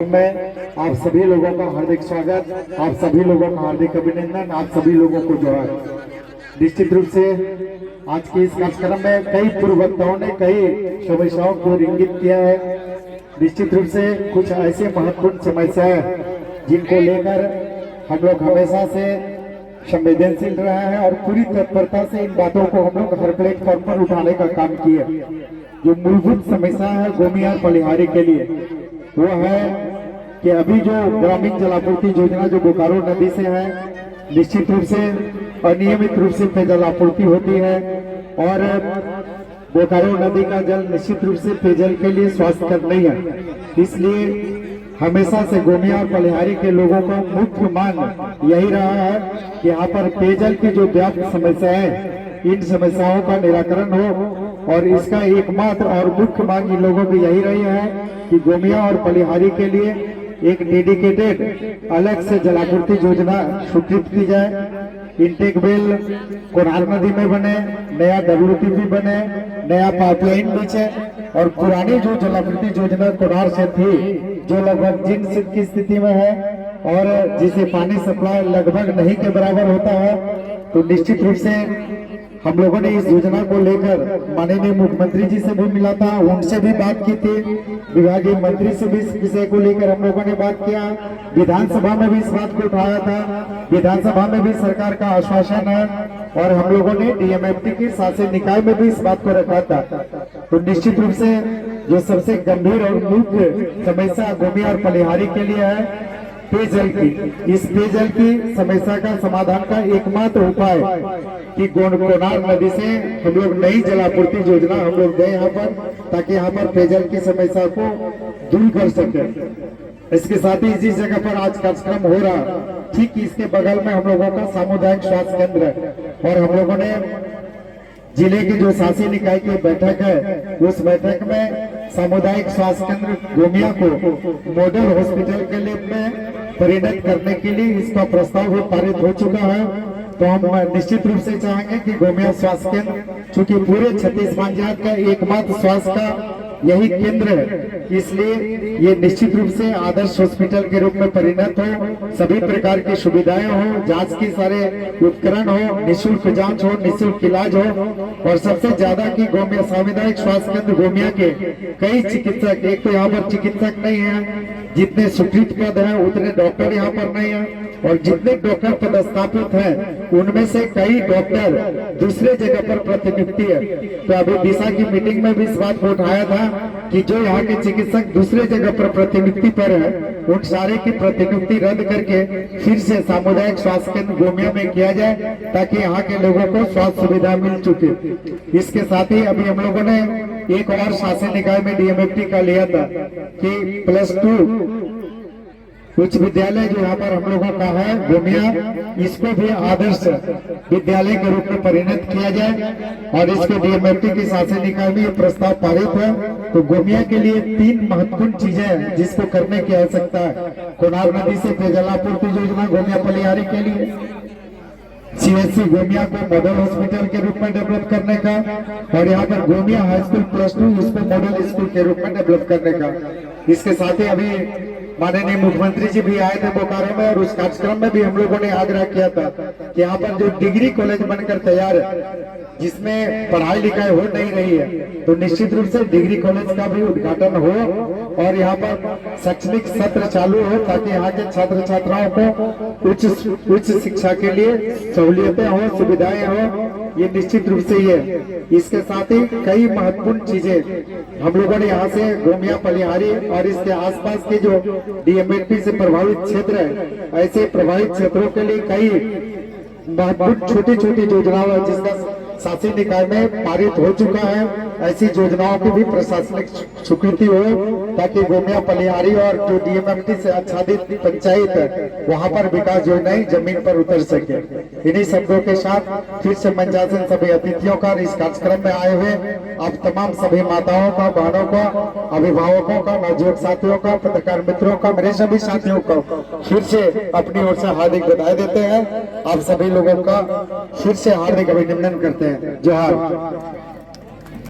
में आप सभी लोगों का हार्दिक स्वागत, आप सभी लोगों का हार्दिक अभिनंदन, आप सभी लोगों को जोहार। निश्चित रूप से आज के इस कार्यक्रम में कई पूर्व वक्ताओं ने कई समस्याओं को इंगित किया है। निश्चित रूप से कुछ ऐसे महत्वपूर्ण समस्याएं जिनको लेकर हम लोग हमेशा से संवेदनशील रहा है और पूरी तत्परता से इन बातों को हम लोग हर प्लेटफॉर्म पर उठाने का काम किया। जो मूलभूत समस्या है गोमिया पलिहारी के लिए वो है कि अभी जो ग्रामीण जलापूर्ति योजना जो बोकारो नदी से है, निश्चित रूप से अनियमित रूप से पेयजल आपूर्ति होती है और बोकारो नदी का जल निश्चित रूप से पेयजल के लिए स्वास्थ्यकर नहीं है। इसलिए हमेशा से गोमिया और पलिहारी के लोगों का मुख्य मांग यही रहा है कि यहाँ पर पेयजल की जो व्यापक समस्या है, इन समस्याओं का निराकरण हो। और इसका एकमात्र और मुख्य मांग इन लोगों की यही रही है कि गोमिया और पलिहारी के लिए एक डेडिकेटेड अलग से जलापूर्ति योजना स्वीकृत की जाए। इंटेक वेल कोणार नदी में बने, नया WTP बने, नया पाइपलाइन बिछे और पुरानी जो जलापूर्ति योजना कोणार से थी जो लगभग जिन की स्थिति में है और जिसे पानी सप्लाई लगभग नहीं के बराबर होता है, तो निश्चित रूप से हम लोगों ने इस योजना को लेकर माननीय मुख्यमंत्री जी से भी मिला था, उनसे भी बात की थी, विभागीय मंत्री से भी इस विषय को लेकर हम लोगों ने बात किया, विधानसभा में भी इस बात को उठाया था। विधानसभा में भी सरकार का आश्वासन है और हम लोगों ने DMFT के शासी निकाय में भी इस बात को रखा था। तो निश्चित रूप से जो सबसे गंभीर और मुख्य समस्या गोमिया और पलिहारी के लिए है पेयजल की, इस पेयजल की समस्या का समाधान का एकमात्र उपाय कि कोणार नदी से हम लोग नई जलापूर्ति योजना हम लोग दें यहाँ पर, ताकि यहाँ पर पेयजल की समस्या को दूर कर सके। इसके साथ ही जिस जगह पर आज कार्यक्रम हो रहा, ठीक इसके बगल में हम लोगों का सामुदायिक स्वास्थ्य केंद्र है और हम लोगों ने जिले की जो शासी निकाय की बैठक है, उस बैठक में सामुदायिक स्वास्थ्य केंद्र गोमिया को मॉडल हॉस्पिटल के लिए में परिणत करने के लिए इसका प्रस्ताव भी पारित हो चुका है। तो हम निश्चित रूप से चाहेंगे कि गोमिया स्वास्थ्य केंद्र चूंकि पूरे छत्तीसगढ़ जात का एकमात्र स्वास्थ्य का यही केंद्र है, इसलिए ये निश्चित रूप से आदर्श हॉस्पिटल के रूप में परिणत हो, सभी प्रकार की सुविधाएं हो, जांच की सारे उपकरण हो, निःशुल्क जांच हो, निःशुल्क इलाज हो और सबसे ज्यादा की गोमिया सामुदायिक स्वास्थ्य केंद्र गोमिया के कई चिकित्सक, एक तो यहाँ पर चिकित्सक नहीं है, जितने स्वीकृत पद हैं उतने डॉक्टर यहाँ पर नहीं है और जितने डॉक्टर पदस्थापित हैं उनमें से कई डॉक्टर दूसरे जगह पर प्रतिनियुक्ति है। तो अभी दिशा की मीटिंग में भी इस बात को उठाया था कि जो यहाँ के चिकित्सक दूसरे जगह पर प्रतिनियुक्ति पर है, उन सारे की प्रतिनियुक्ति रद्द करके फिर से सामुदायिक स्वास्थ्य केंद्र गोमिया में किया जाए, ताकि यहाँ के लोगों को स्वास्थ्य सुविधा मिल चुके। इसके साथ ही अभी हम लोगों ने एक और शासन निकाय में DMFT का लिया था कि +2 उच्च विद्यालय जो यहाँ पर हम लोगों का है गोमिया, इसको भी आदर्श विद्यालय के रूप में परिणत किया जाए और इसके DMFT की शासन निकाय में ये प्रस्ताव पारित है। तो गोमिया के लिए 3 महत्वपूर्ण चीजें हैं जिसको करने की आवश्यकता है। कोणार नदी से पेयजल आपूर्ति योजना गोमिया पलिहारी के लिए, CHC गोमिया को मॉडल हॉस्पिटल के रूप में डेवलप करने का और यहाँ पर गोमिया हाई स्कूल +2 इसको मॉडल स्कूल के रूप में डेवलप करने का। इसके साथ ही अभी माननीय मुख्यमंत्री जी भी आए थे बोकारो में और उस कार्यक्रम में भी हम लोगों ने आग्रह किया था कि यहाँ पर जो डिग्री कॉलेज बनकर तैयार है, जिसमें पढ़ाई लिखाई हो नहीं रही है, तो निश्चित रूप से डिग्री कॉलेज का भी उद्घाटन हो और यहाँ पर शैक्षणिक सत्र चालू हो, ताकि यहाँ के छात्र छात्राओं को उच्च शिक्षा के लिए सहूलियतें हो, सुविधाएं हो। ये निश्चित रूप से ये, इसके साथ ही कई महत्वपूर्ण चीजें हम लोगों ने यहाँ से गोमिया पलिहारी और इसके आसपास के जो DMFT से प्रभावित क्षेत्र है, ऐसे प्रभावित क्षेत्रों के लिए कई महत्वपूर्ण छोटी छोटी योजनाओं है जिसका शासी निकाय में पारित हो चुका है। ऐसी योजनाओं की भी प्रशासनिक स्वीकृति हो, ताकि गोमिया पलिहारी और जो DMFT से आच्छादित पंचायत है वहां पर विकास योजनाएं जमीन पर उतर सके। इन्हीं शब्दों के साथ फिर से मंचासन सभी अतिथियों का, इस कार्यक्रम में आए हुए आप तमाम सभी माताओं का, बहनों का, अभिभावकों का, नवयुवक साथियों का, पत्रकार मित्रों का, मेरे सभी साथियों को फिर से अपनी ओर से हार्दिक बधाई देते हैं। आप सभी लोगों का फिर से हार्दिक अभिनंदन करते हैं। जोहार।